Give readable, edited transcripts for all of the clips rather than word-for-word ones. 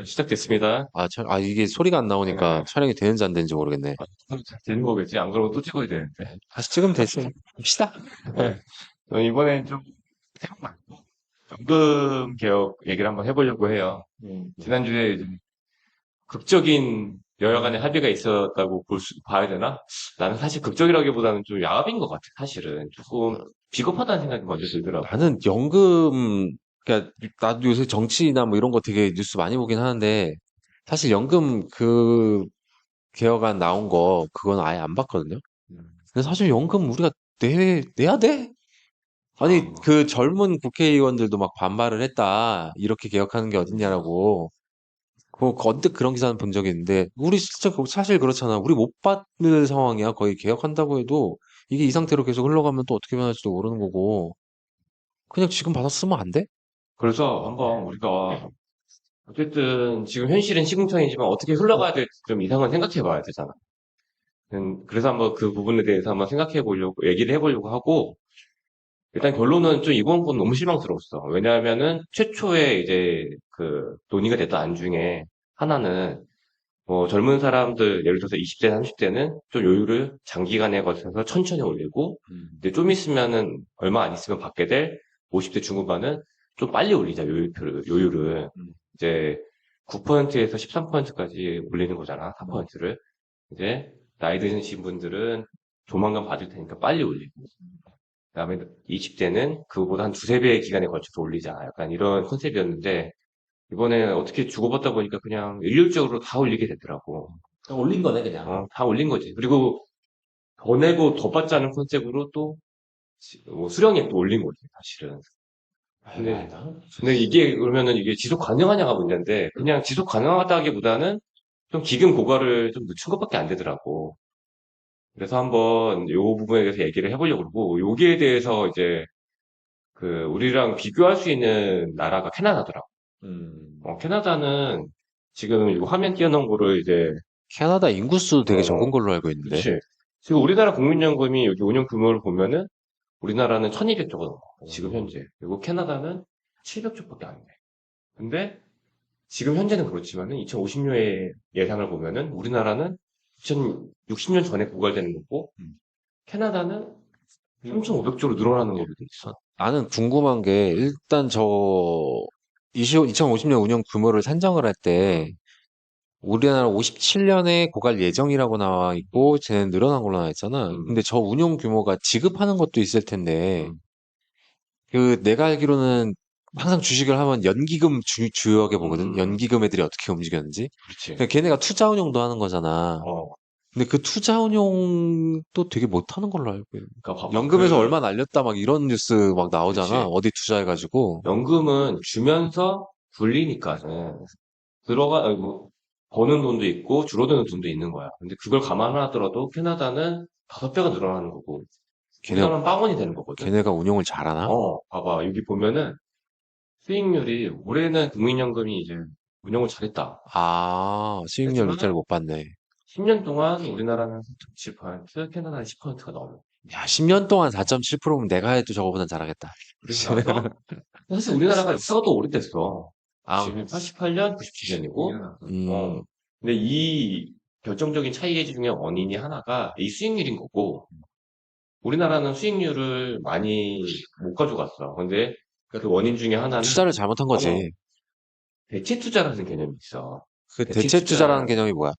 시작됐습니다. 이게 소리가 안 나오니까 네. 촬영이 되는지 안 되는지 모르겠네. 되는 거겠지? 안 그러면 또 찍어야 되는데. 다시 찍으면 되지. 봅시다. 네. 이번엔 좀 생각 많고 연금 개혁 얘기를 한번 해보려고 해요. 지난주에 이제 극적인 여야 간의 합의가 있었다고 봐야 되나? 나는 사실 극적이라기보다는 좀 야합인 것 같아, 사실은. 조금 비겁하다는 생각이 먼저 들더라고. 나는 그러니까 나도 요새 정치나 뭐 이런 거 되게 뉴스 많이 보긴 하는데, 사실 연금 그 개혁안 나온 거, 그건 아예 안 봤거든요. 음. 근데 사실 연금 우리가 내야 돼? 아니, 아, 그 젊은 국회의원들도 막 반발을 했다. 이렇게 개혁하는 게 어딨냐라고. 언뜻 그런 기사는 본 적이 있는데, 우리 진짜 사실 그렇잖아. 우리 못 받는 상황이야. 거의 개혁한다고 해도, 이게 이 상태로 계속 흘러가면 또 어떻게 변할지도 모르는 거고, 그냥 지금 받았으면 안 돼? 그래서 한번 우리가 어쨌든 지금 현실은 시궁창이지만 어떻게 흘러가야 될지 좀 이상은 생각해 봐야 되잖아. 그래서 한번 그 부분에 대해서 한번 생각해 보려고, 얘기를 해보려고 하고, 일단 결론은 좀 이번 건 너무 실망스러웠어. 왜냐하면은 최초에 이제 그 논의가 됐던 안 중에 하나는 뭐 젊은 사람들, 예를 들어서 20대, 30대는 좀 요율을 장기간에 걸쳐서 천천히 올리고, 이제 좀 있으면은 얼마 안 있으면 받게 될 50대 중후반은 좀 빨리 올리자, 요율을. 이제 9%에서 13%까지 올리는 거잖아, 4%를. 이제 나이 드신 분들은 조만간 받을 테니까 빨리 올리고, 그다음에 20대는 그거보다 한 두세 배의 기간에 걸쳐서 올리자. 약간 이런 컨셉이었는데, 이번에 어떻게 주고받다 보니까 그냥 일률적으로 다 올리게 되더라고. 올린 거네, 그냥. 다 올린 거지. 그리고 더 내고 더 받자는 컨셉으로 또 뭐 수령액 도 올린 거지, 사실은. 근데, 근데 이게 그러면은 이게 지속 가능하냐가 문제인데, 그냥 지속 가능하다기보다는 좀 기금 고갈을 좀 늦춘 것밖에 안 되더라고. 그래서 한번 요 부분에 대해서 얘기를 해보려고 그러고, 여기에 대해서 이제 그 우리랑 비교할 수 있는 나라가 캐나다더라고. 캐나다는 지금 이거 화면 띄워놓은 거를 이제 캐나다 인구수 되게 어, 적은 걸로 알고 있는데. 그치. 지금 우리나라 국민연금이 여기 운영 규모를 보면은 우리나라는 1200조가 넘어. 지금 현재. 그리고 캐나다는 700조밖에 안 돼. 근데 지금 현재는 그렇지만은 2050년의 예상을 보면은 우리나라는 2060년 전에 고갈되는 거고 캐나다는 3,500조로 늘어나는 걸로 돼 있어. 나는 궁금한 게, 일단 2050년 운영 규모를 산정을 할 때, 음, 우리나라 57년에 고갈 예정이라고 나와 있고, 쟤는 늘어난 걸로 나와 있잖아. 음, 근데 저 운용 규모가 지급하는 것도 있을 텐데, 음, 내가 알기로는 항상 주식을 하면 연기금 주요하게 보거든. 음, 연기금 애들이 어떻게 움직였는지. 그렇지. 그러니까 걔네가 투자 운용도 하는 거잖아. 어, 근데 그 투자 운용도 되게 못하는 걸로 알고 있는. 그러니까 봐봐. 연금에서 얼마 날렸다 막 이런 뉴스 막 나오잖아. 그치. 어디 투자해가지고. 연금은 주면서 굴리니까는 뭐, 버는 돈도 있고 줄어드는 돈도 있는 거야. 근데 그걸 감안하더라도 캐나다는 5배가 늘어나는 거고 걔네, 우리나라는 빵원이 되는 거거든. 걔네가 운용을 잘하나? 봐봐. 여기 보면은 수익률이 올해는 국민연금이 이제 운용을 잘했다. 수익률 하지만 문자를 못 봤네. 10년 동안 우리나라는 4.7%, 캐나다는 10%가 넘어. 야, 10년 동안 4.7%면 내가 해도 저거보단 잘하겠다. 그리고 나서 사실 우리나라가 역사가 또 오래됐어. 아, 지금 88년, 97년이고 음, 근데 이 결정적인 차이 중에 원인이 하나가 이 수익률인 거고, 우리나라는 수익률을 많이 못 가져갔어. 근데 그 원인 중에 하나는, 투자를 잘못한 어, 거지. 대체 투자라는 개념이 있어. 그 대체 대체 투자라는 투자, 개념이 뭐야?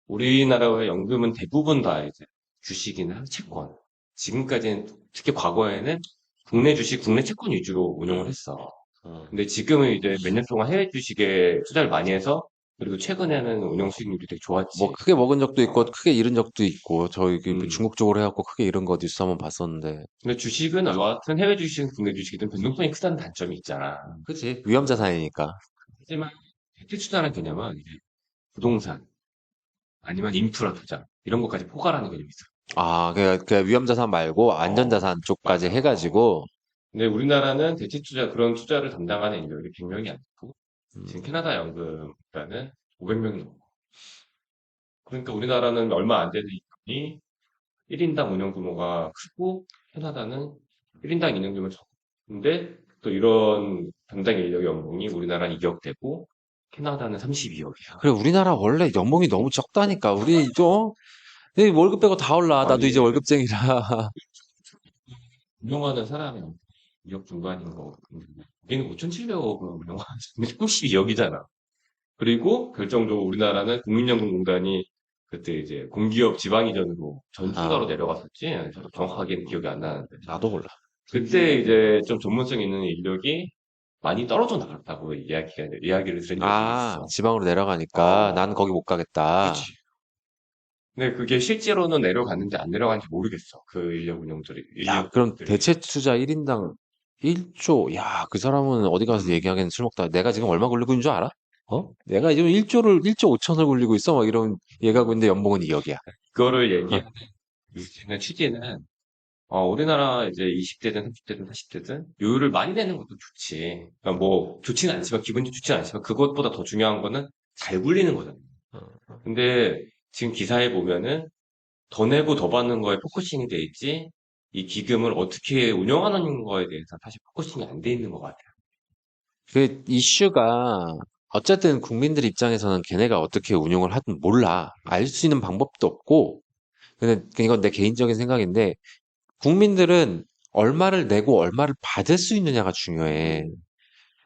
우리나라의 연금은 대부분 다 이제 주식이나 채권. 지금까지는, 특히 과거에는 국내 주식, 국내 채권 위주로 운용을 했어. 근데 지금은 이제 몇 년 동안 해외 주식에 투자를 많이 해서, 그리고 최근에는 운용 수익률이 되게 뭐 좋았지. 크게 먹은 적도 있고 어, 크게 잃은 적도 있고 저희 그 음. 중국 쪽으로 해갖고 크게 잃은 거 뉴스 한번 봤었는데. 근데 주식은 여하튼 해외 주식은 국내 주식이든 변동성이 크다는 단점이 있잖아. 그치? 위험 자산이니까. 하지만 대체 투자라는 개념은 이제 부동산 아니면 인프라 투자 이런 것까지 포괄하는 개념이 있어. 그 위험 자산 말고 안전 어, 자산 쪽까지 맞아. 해가지고. 근데 우리나라는 대체 투자 그런 투자를 담당하는 인력이 100명이 안 되고 지금 음, 캐나다 연금이라는 500명이 넘고 그러니까 우리나라는 얼마 안 되는 인건이 1인당 운영 규모가 크고 캐나다는 1인당 운영 규모가 적고 근데 또 이런 담당 인력 연봉이 우리나라는 2억 되고 캐나다는 32억이야. 그래, 우리나라 원래 연봉이 너무 적다니까. 우리 좀, 내 월급 빼고 다 올라. 나도 아니, 이제 월급쟁이라. 운영하는 사람이 2억 중반인 거. 우리는 5,700억을 운영하는 32억이잖아. 그리고 결정적으로 우리나라는 국민연금공단이 그때 이제 공기업 지방이전으로 전수가로 아, 내려갔었지. 저도 정확하게는 기억이 안 나는데. 나도 몰라. 그때 이제 좀 전문성 있는 인력이 많이 떨어져 나갔다고 이야기를 들은 적이 아, 있어. 지방으로 내려가니까 난 어, 거기 못 가겠다. 그치. 근데 그게 실제로는 내려갔는지 안 내려갔는지 모르겠어. 그 야, 그럼 인력들이. 대체 투자 1인당 1조. 야, 그 사람은 어디 가서 음, 얘기하기는 술 먹다. 내가 지금 얼마 굴리고 있는 줄 알아? 어? 내가 지금 1조 5천을 굴리고 있어. 막 이런 얘기하고 있는데 연봉은 2억이야. 그거를 어? 얘기하는 요즘의 취지는 우리나라 이제 20대든 30대든 40대든 요율을 많이 내는 것도 좋지. 그러니까 뭐 좋지는 않지만 기분이 좋지는 않지만 그것보다 더 중요한 거는 잘 굴리는 거잖아. 근데 지금 기사에 보면은 더 내고 더 받는 거에 포커싱이 돼 있지 이 기금을 어떻게 운영하는 거에 대해서 사실 포커싱이 안 돼 있는 것 같아요. 그 이슈가 어쨌든 국민들 입장에서는 걔네가 어떻게 운용을 하든 몰라. 알 수 있는 방법도 없고. 근데 이건 내 개인적인 생각인데 국민들은 얼마를 내고 얼마를 받을 수 있느냐가 중요해. 음.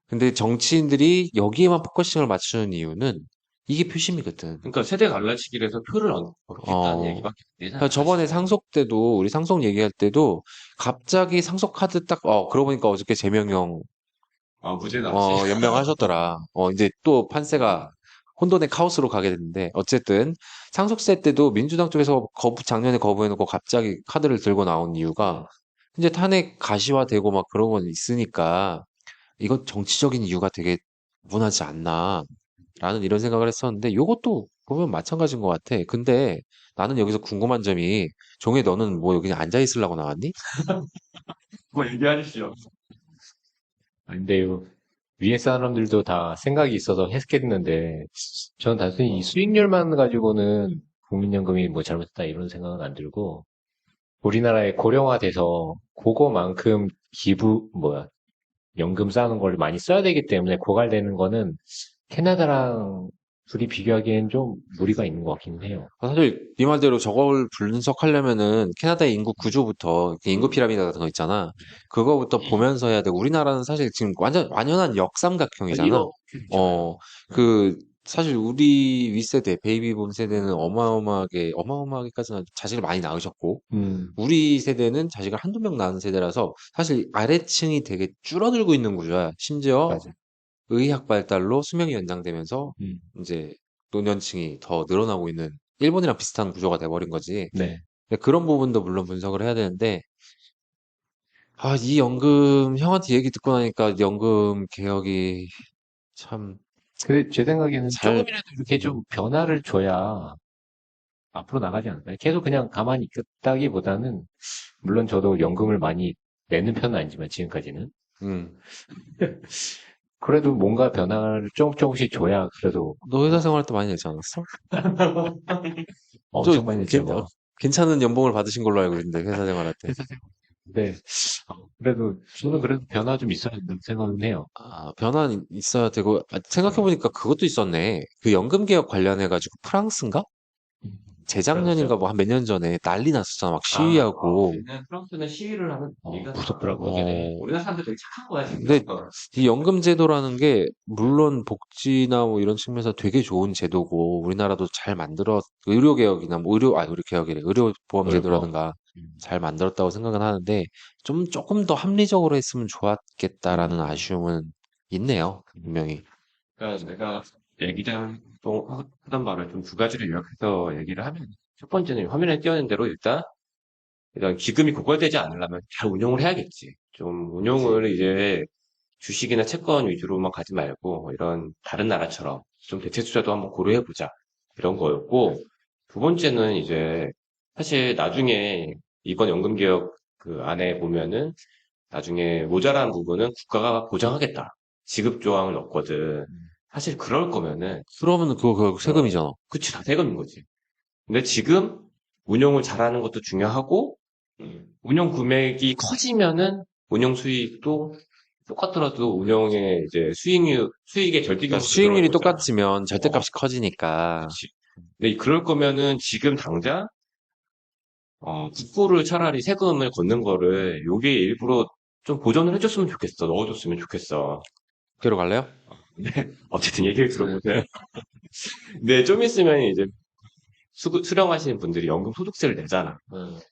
근데 정치인들이 여기에만 포커싱을 맞추는 이유는 이게 표심이거든. 그러니까 세대 갈라치기를 해서 표를 얻겠다는 어, 얘기밖에 안 되잖아, 그러니까 저번에 사실은. 상속 때도, 우리 상속 얘기할 때도 갑자기 상속 카드 딱, 그러고 보니까 어저께 재명령, 무죄 나왔지. 연명하셨더라. 이제 또 판세가 혼돈의 카오스로 가게 됐는데, 어쨌든 상속세 때도 민주당 쪽에서 작년에 거부해놓고 갑자기 카드를 들고 나온 이유가 이제 탄핵 가시화되고 막 그런 건 있으니까 이건 정치적인 이유가 되게 무난하지 않나. 라는 이런 생각을 했었는데 요것도 보면 마찬가지인 것 같아. 근데 나는 여기서 궁금한 점이 종혜 너는 뭐 여기 앉아 있으려고 나왔니? 뭐 얘기하시죠. 근데요, 위에 사람들도 다 생각이 있어서 했겠는데, 저는 단순히 이 수익률만 가지고는 국민연금이 뭐 잘못했다 이런 생각은 안 들고, 우리나라에 고령화돼서 그거만큼 연금 쌓는 걸 많이 써야 되기 때문에 고갈되는 거는 캐나다랑 둘이 비교하기엔 좀 무리가 있는 것 같긴 해요. 사실 네 말대로 저걸 분석하려면은 캐나다의 인구 구조부터 인구 음. 피라미드 같은 거 있잖아. 그거부터 보면서 해야 되고 우리나라는 사실 지금 완연한 역삼각형이잖아. 이거 있잖아요. 어, 그 사실 우리 윗세대 베이비붐 세대는 어마어마하게까지는 자식을 많이 낳으셨고 음, 우리 세대는 자식을 한두 명 낳은 세대라서 사실 아래층이 되게 줄어들고 있는 구조야. 심지어 맞아. 의학 발달로 수명이 연장되면서 음, 이제 노년층이 더 늘어나고 있는 일본이랑 비슷한 구조가 돼버린 거지. 네. 근데 그런 부분도 물론 분석을 해야 되는데, 이 연금, 형한테 얘기 듣고 나니까 연금 개혁이 참 근데 제 생각에는 잘, 조금이라도 이렇게 좀 변화를 줘야 앞으로 나가지 않을까요? 계속 그냥 가만히 있다기보다는, 물론 저도 연금을 많이 내는 편은 아니지만, 지금까지는. 음, 그래도 뭔가 변화를 조금씩 줘야 그래도 너 회사 생활 때 많이 내지 않았어? 저, 엄청 많이 냈잖아요. 괜찮은 연봉을 받으신 걸로 알고 있는데, 회사 생활할 때. 회사 생활인데, 그래도, 저는 그래도 변화 좀 있어야 된다고 생각은 해요. 변화는 있어야 되고, 생각해보니까 그것도 있었네. 그 연금 개혁 관련해가지고 프랑스인가? 음, 재작년인가 그랬어요? 뭐 한 몇 년 전에 난리 났었잖아. 막 아, 시위하고. 옛날 프랑스는 시위를 하는 얘기가 무섭더라고요. 어, 우리나라 사람들 되게 착한 거야, 지금. 근데 이 연금 제도라는 게 물론 복지나 뭐 이런 측면에서 되게 좋은 제도고 우리나라도 잘 의료 개혁이나 뭐 의료 개혁이래. 의료 보험 넓어. 제도라든가 음, 잘 만들었다고 생각은 하는데 조금 더 합리적으로 했으면 좋았겠다라는 음. 아쉬움은 있네요. 분명히. 그러니까 내가 얘기장 또 하던 말을 좀 두 가지를 요약해서 얘기를 하면 첫 번째는 화면에 띄어낸 대로 일단 기금이 고갈되지 않으려면 잘 운용을 해야겠지. 좀 운용을 이제 주식이나 채권 위주로만 가지 말고 이런 다른 나라처럼 좀 대체 투자도 한번 고려해보자. 이런 거였고 두 번째는 이제 사실 나중에 이번 연금개혁 그 안에 보면은 나중에 모자란 부분은 국가가 보장하겠다. 지급 조항을 넣거든. 사실 그럴 거면은 그러면 그거 어, 세금이잖아. 그치 다 세금인 거지. 근데 지금 운용을 잘하는 것도 중요하고 운용 금액이 커지면은 운용 수익도 똑같더라도 운영의 이제 수익의 절대 그러니까 경험이 수익률이 들어갈 거잖아. 똑같으면 어, 절대값이 커지니까. 그치. 근데 그럴 거면은 지금 당장 국고를 차라리 세금을 걷는 거를 요게 일부러 좀 보전을 해줬으면 좋겠어. 넣어줬으면 좋겠어. 그대로 갈래요? 어쨌든 얘기를 들어보세요. 근데 좀 있으면 이제 수령하시는 분들이 연금 소득세를 내잖아.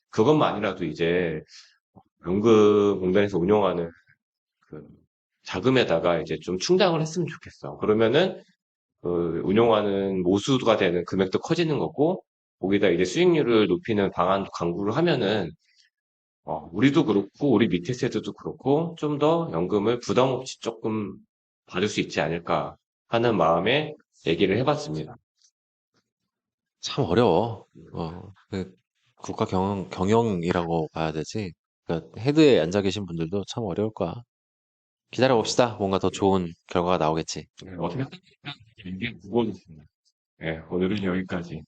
그것만 아니라도 이제 연금공단에서 운영하는 그 자금에다가 이제 좀 충당을 했으면 좋겠어. 그러면은 그 운용하는 모수가 되는 금액도 커지는 거고, 거기다 이제 수익률을 높이는 방안도 강구를 하면은, 우리도 그렇고, 우리 밑에 세대도 그렇고, 좀 더 연금을 부담 없이 조금 받을 수 있지 않을까 하는 마음에 얘기를 해봤습니다. 참 어려워. 국가 경영이라고 봐야 되지. 그러니까 헤드에 앉아 계신 분들도 참 어려울 거야. 기다려 봅시다. 뭔가 더 좋은 결과가 나오겠지. 어떻게 생각하면 이게 무거워졌습니다. 네, 오늘은 여기까지.